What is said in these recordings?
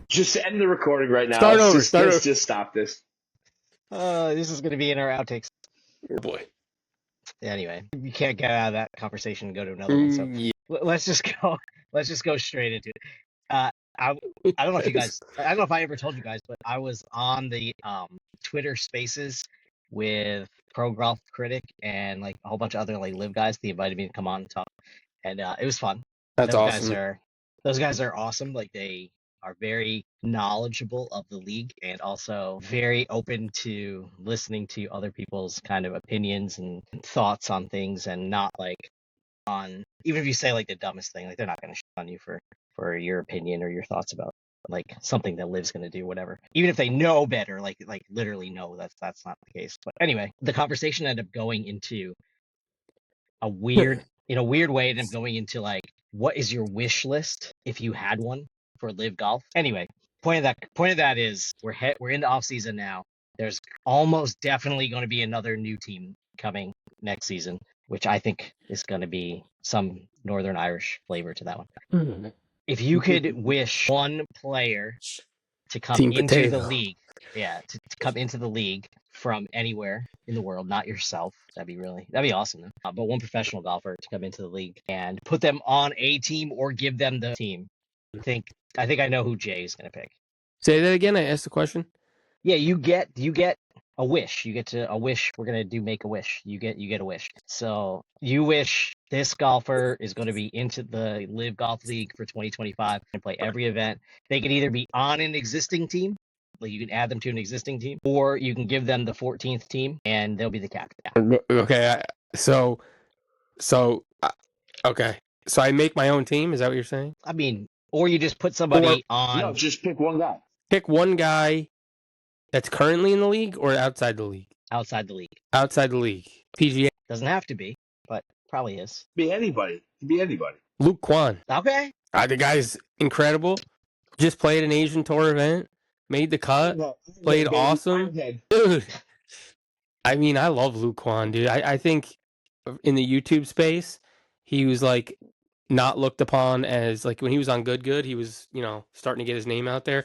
Just end the recording right now. Start over. Let's just stop this. This is going to be in our outtakes. Oh boy. Anyway, you can't get out of that conversation and go to another one. So Yeah. let's just go. Let's just go straight into it. I don't know if you guys. I don't know if I ever told you guys, but I was on the Twitter Spaces with Pro Golf Critic and like a whole bunch of other like live guys. They invited me to come on and talk, and it was fun. That's awesome. Those guys are awesome. Like they are very knowledgeable of the league and also very open to listening to other people's kind of opinions and thoughts on things, and not like on, even if you say like the dumbest thing, like they're not going to shit on you for your opinion or your thoughts about like something that Liv's going to do, whatever. Even if they know better, like literally know that's not the case. But anyway, the conversation ended up going into a weird way, it ended up going into like, what is your wish list if you had one for LIV Golf? Anyway, point of that is we're in the off season now. There's almost definitely going to be another new team coming next season, which I think is going to be some Northern Irish flavor to that one. Mm-hmm. If you could wish one player to come Team into potato. the league, to come into the league from anywhere in the world, not yourself, that'd be awesome. Though. But one professional golfer to come into the league and put them on a team or give them the team. I think I know who Jay is going to pick. Say that again. I asked the question. Yeah, you get a wish. You get a wish. We're gonna make a wish. You get a wish. So you wish this golfer is going to be into the LIV Golf League for 2025 and play every event. They can either be on an existing team, like you can add them to an existing team, or you can give them the 14th team and they'll be the captain. Okay, okay. So I make my own team. Is that what you're saying? I mean, or you just put somebody on. No, just pick one guy. Pick one guy that's currently in the league or outside the league? Outside the league. Outside the league. PGA. Doesn't have to be, but probably is. Be anybody. Luke Kwon. Okay. The guy's incredible. Just played an Asian Tour event. Made the cut. Played awesome. Dude. I mean, I love Luke Kwon, dude. I think in the YouTube space, he was like not looked upon as, like, when he was on Good, he was, starting to get his name out there.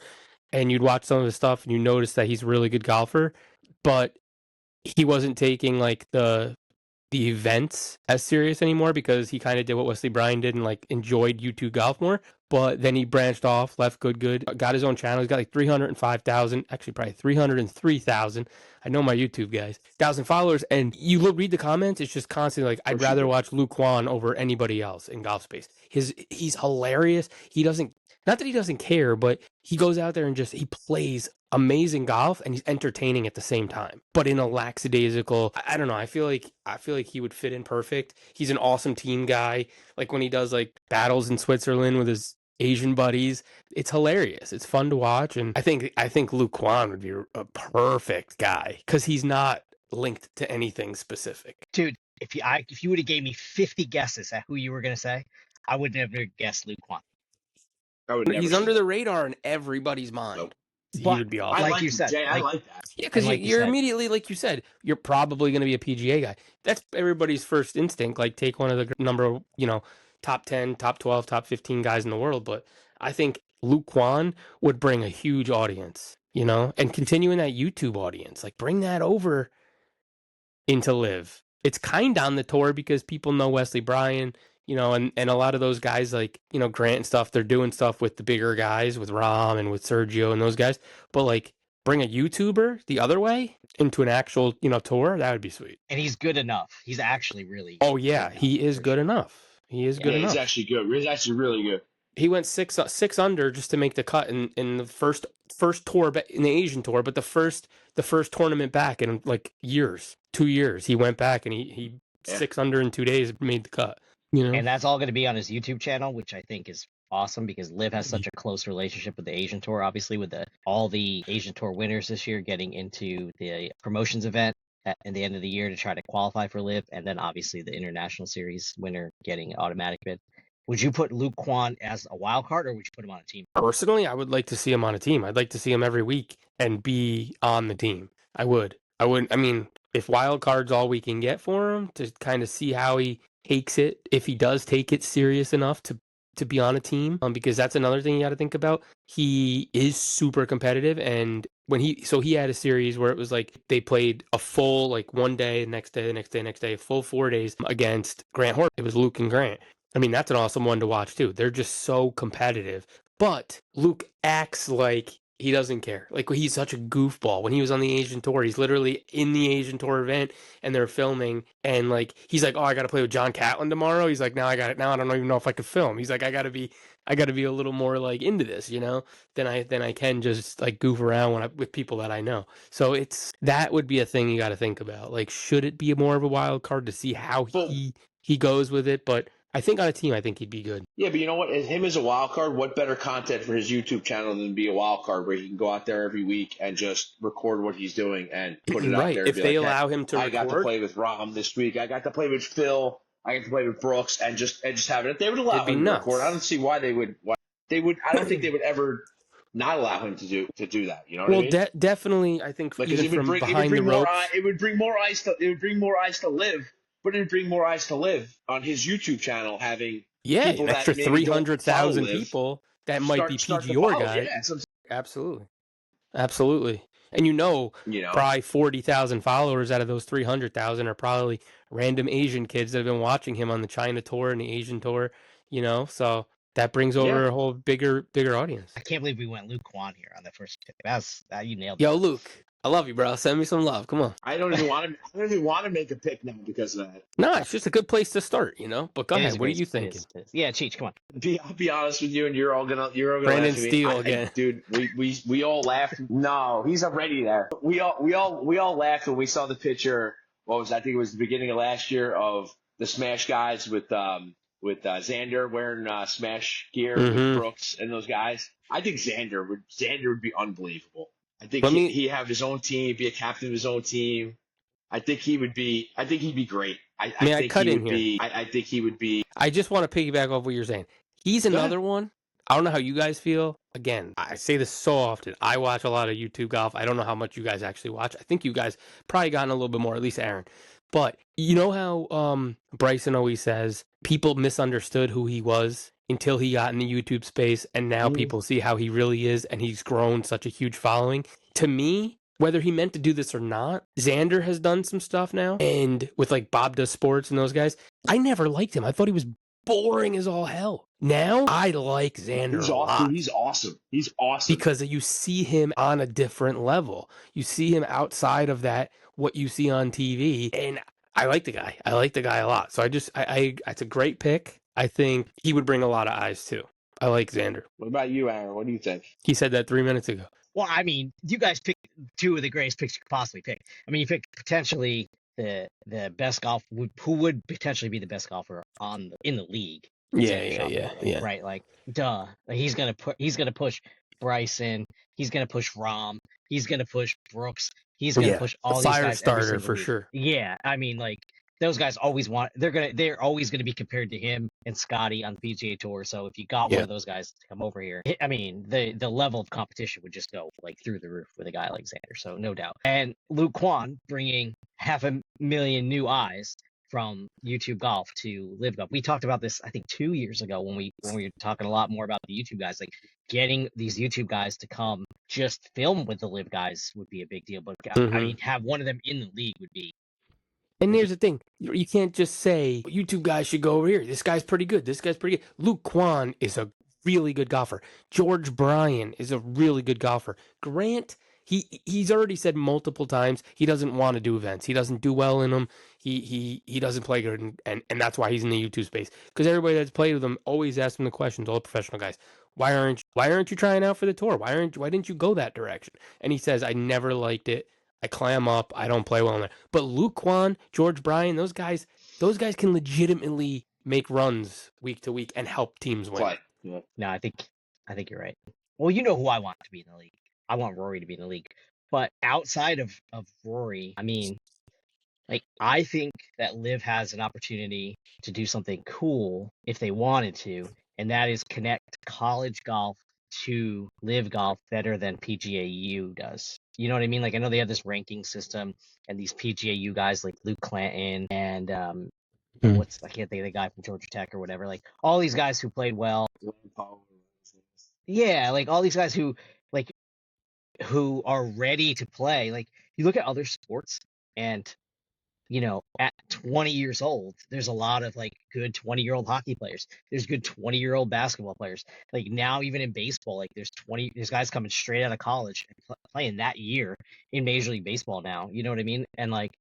And you'd watch some of his stuff and you notice that he's a really good golfer, but he wasn't taking like the events as serious anymore because he kind of did what Wesley Bryan did and like enjoyed YouTube golf more. But then he branched off, left Good, got his own channel. He's got like 305,000, actually probably 303,000. I know my YouTube guys, 1,000 followers. And you read the comments, it's just constantly like, I'd rather watch Luke Kwon over anybody else in golf space. He's hilarious. Not that he doesn't care, but he goes out there and he plays amazing golf and he's entertaining at the same time, but in a lackadaisical, I don't know. I feel like he would fit in perfect. He's an awesome team guy. Like when he does like battles in Switzerland with his Asian buddies, it's hilarious. It's fun to watch. And I think Luke Kwon would be a perfect guy because he's not linked to anything specific. Dude, if you would have gave me 50 guesses at who you were going to say, I would never guess Luke Kwon. He's under the radar in everybody's mind. Nope. He would be awesome. Like you said. Jay, I like that. Yeah, because you're immediately, like you said, you're probably going to be a PGA guy. That's everybody's first instinct. Like, take one of the number, top 10, top 12, top 15 guys in the world. But I think Luke Kwon would bring a huge audience, and continuing that YouTube audience. Like, bring that over into LIV. It's kind of on the tour because people know Wesley Bryan, and a lot of those guys like, Grant and stuff, they're doing stuff with the bigger guys, with Rom and with Sergio and those guys. But like, bring a YouTuber the other way into an actual, tour, that would be sweet. And he's good enough. He's actually really Oh yeah, he is good enough. He is good enough. He's actually good. He's actually really good. He went six under just to make the cut in the first tour in the Asian Tour, but the first tournament back in like 2 years, he went back and he 6 under in 2 days, made the cut. And that's all going to be on his YouTube channel, which I think is awesome because LIV has such a close relationship with the Asian Tour, obviously, with all the Asian Tour winners this year getting into the promotions event at the end of the year to try to qualify for LIV, and then obviously the International Series winner getting an automatic bid. Would you put Luke Kwon as a wild card, or would you put him on a team? Personally, I would like to see him on a team. I'd like to see him every week and be on the team. I would. I mean, if wild card's all we can get for him to kind of see how he takes it, if he does take it serious enough to to be on a team, because that's another thing you got to think about. He is super competitive, and when he had a series where it was like they played a full like one day, next day, the next day, next day, full 4 days against Grant Horton. It was Luke and Grant. I mean, that's an awesome one to watch too. They're just so competitive. But Luke acts like he doesn't care. Like, he's such a goofball. When he was on the Asian tour, he's literally in the Asian tour event and they're filming, and like he's like, "Oh, I got to play with John Catlin tomorrow." He's like, "Now I got it. Now I don't even know if I could film." He's like, I got to be a little more like into this, than I can just like goof around with people that I know. So that would be a thing you got to think about. Like, should it be more of a wild card to see how he goes with it? But I think on a team, I think he'd be good. Yeah, but you know what? Him as a wild card, what better content for his YouTube channel than be a wild card where he can go out there every week and just record what he's doing and put it out there. If they allow him to I record, got to play with Rom this week. I got to play with Phil. I got to play with Brooks, and just have it. If they would allow him to record, I don't see why they would. I don't think they would ever not allow him to do that. You know what I mean? Definitely, I think like, even from behind the ropes, it would bring more eyes to live. But it'd bring more eyes to live on his YouTube channel, having an extra 300,000 people that might be PGA guys. Yeah, absolutely. And probably 40,000 followers out of those 300,000 are probably random Asian kids that have been watching him on the China tour and the Asian tour. So that brings over a whole bigger audience. I can't believe we went Luke Kwon here on the first pick. You nailed it. Yo, Luke, I love you, bro. Send me some love. Come on. I don't even want to make a pick now because of that. No, it's just a good place to start, But go ahead. What are you thinking? Yeah, Cheech, come on. I'll be honest with you, and you're all gonna Brandon Steele again, dude. We all laughed. No, he's already there. We all laughed when we saw the picture. What was I think it was the beginning of last year of the Smash guys with Xander wearing Smash gear with Brooks and those guys. I think Xander would be unbelievable. I think he'd have his own team, be a captain of his own team. I think he'd be great. I think he would be. I just want to piggyback off what you're saying. He's another one. I don't know how you guys feel. Again, I say this so often. I watch a lot of YouTube golf. I don't know how much you guys actually watch. I think you guys probably gotten a little bit more, at least Aaron. But you know how Bryson always says people misunderstood who he was until he got in the YouTube space, and now people see how he really is, and he's grown such a huge following. To me, whether he meant to do this or not, Xander has done some stuff now, and with like Bob Does Sports and those guys, I never liked him. I thought he was boring as all hell. Now, I like Xander a lot. He's awesome. He's awesome. Because you see him on a different level. You see him outside of that, what you see on TV, and I like the guy. I like the guy a lot. So it's a great pick. I think he would bring a lot of eyes too. I like Xander. What about you, Aaron? What do you think? He said that 3 minutes ago. Well, I mean, you guys picked two of the greatest picks you could possibly pick. I mean, you picked potentially the best golfer who would potentially be the best golfer in the league. Yeah. Right, like, duh. Like, he's gonna push Bryson. He's gonna push Rom. He's gonna push Brooks. He's gonna push all these guys. Fire starter for sure. Yeah, I mean, like, those guys always they're always gonna be compared to him and Scotty on the PGA Tour. So if you got one of those guys to come over here, I mean, the level of competition would just go like through the roof with a guy like Xander. So no doubt. And Luke Kwon bringing 500,000 new eyes from YouTube Golf to LIV Golf. We talked about this, I think, 2 years ago when we were talking a lot more about the YouTube guys. Like, getting these YouTube guys to come just film with the LIV guys would be a big deal. But I mean, have one of them in the league would be. And here's the thing. You can't just say, YouTube guys should go over here. This guy's pretty good. This guy's pretty good. Luke Kwon is a really good golfer. George Bryan is a really good golfer. Grant, he's already said multiple times he doesn't want to do events. He doesn't do well in them. He doesn't play good, and that's why he's in the YouTube space. Because everybody that's played with him always asks him the questions, all the professional guys. Why aren't you trying out for the tour? Why didn't you go that direction? And he says, I never liked it. I clam up. I don't play well in there. But Luke Kwon, George Bryan, those guys can legitimately make runs week to week and help teams win. Right. Yeah. No, I think you're right. Well, you know who I want to be in the league. I want Rory to be in the league. But outside of Rory, I mean, like, I think that LIV has an opportunity to do something cool if they wanted to, and that is connect college golf to LIV Golf better than PGAU does. You know what I mean? Like, I know they have this ranking system and these PGAU guys like Luke Clanton and I can't think of the guy from Georgia Tech or whatever. Like all these guys who played well. Yeah, like all these guys like who are ready to play. Like you look at other sports and at 20 years old, there's a lot of like good 20-year-old hockey players. There's good 20-year-old basketball players. Like now, even in baseball, like there's guys coming straight out of college and playing that year in Major League Baseball now. You know what I mean? And like,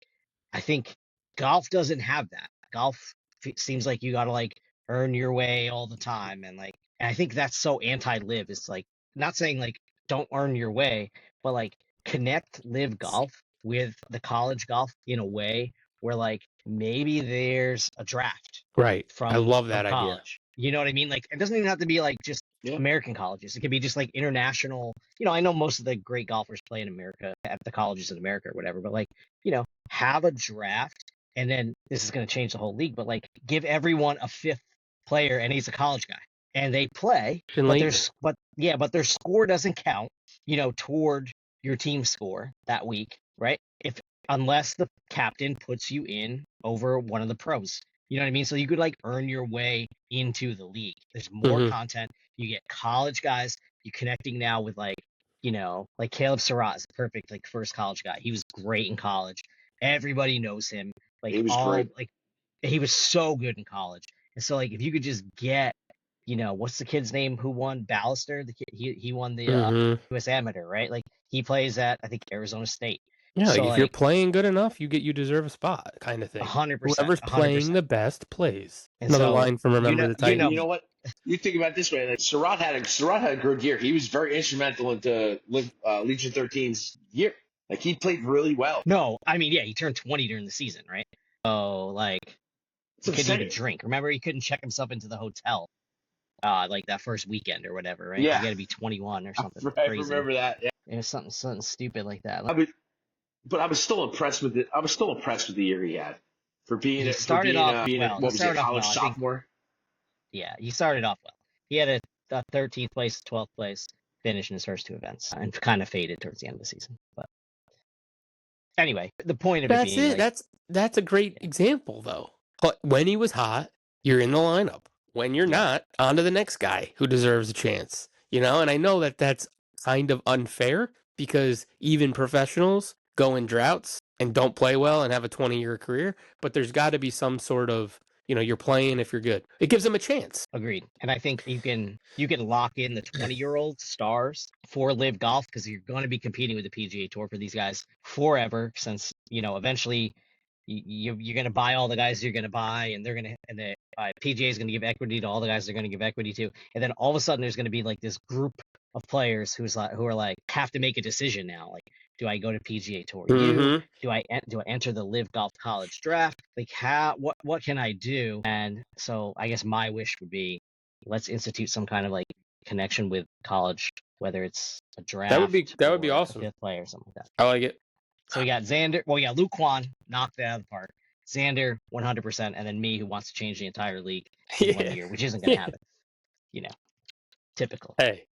I think golf doesn't have that. Golf seems like you got to like earn your way all the time. And I think that's so anti-live. It's like, not saying like don't earn your way, but like connect live golf with the college golf in a way where like maybe there's a draft Right. I from love that idea. college. You know what I mean? Like it doesn't even have to be like just Yeah. American colleges. It could be just like international. I know most of the great golfers play in America at the colleges in America or whatever, but like, have a draft, and then this is going to change the whole league, but like give everyone a fifth player and he's a college guy and they play, but their score doesn't count, toward your team score that week, right? Unless the captain puts you in over one of the pros. You know what I mean? So you could like earn your way into the league. There's more content. You get college guys. You're connecting now with like Caleb Surratt is the perfect like first college guy. He was great in college. Everybody knows him. Like He was great. Like he was so good in college. And so like if you could just get, what's the kid's name who won Ballister? The kid he won the US Amateur, right? Like he plays at I think Arizona State. Yeah, so, if like, you're playing good enough, you deserve a spot, kind of thing. 100%. Whoever's 100%. playing the best plays. And Another so, line from Remember the Titans. You know what? You think about it this way: like Surratt had a good year. He was very instrumental into Legion 13's year. Like he played really well. No, I mean, yeah, he turned 20 during the season, right? So like, he couldn't even drink. Remember, he couldn't check himself into the hotel, like that first weekend or whatever, right? Yeah, you got to be 21 or something. I crazy. remember that. Yeah. It was something stupid like that. But I was still impressed with it. I was still impressed with the year he had for being a college sophomore. Yeah, he started off well. He had a 13th place, 12th place finish in his first two events, and kind of faded towards the end of the season. But anyway, the point of that's it being, it. That's a great example, though. But when he was hot, you're in the lineup. When you're not, on to the next guy who deserves a chance. And I know that that's kind of unfair because even professionals go in droughts and don't play well and have a 20-year career, but there's got to be some sort of, you're playing if you're good. It gives them a chance. Agreed. And I think you can lock in the 20-year-old stars for LIV Golf because you're going to be competing with the PGA Tour for these guys forever since, eventually you're going to buy all the guys you're going to buy, and the PGA is going to give equity to all the guys they're going to give equity to. And then all of a sudden there's going to be like this group of players who are like have to make a decision now. Like, do I go to PGA Tour U? Do I enter the LIV Golf College Draft? Like, what can I do? And so I guess my wish would be, let's institute some kind of like connection with college, whether it's a draft. That would be awesome. A fifth player or something like that. I like it. So we got Xander. Well, yeah, Luke Kwon knocked that out of the park. Xander 100%, and then me, who wants to change the entire league in 1 year, which isn't going to happen. Typical. Hey,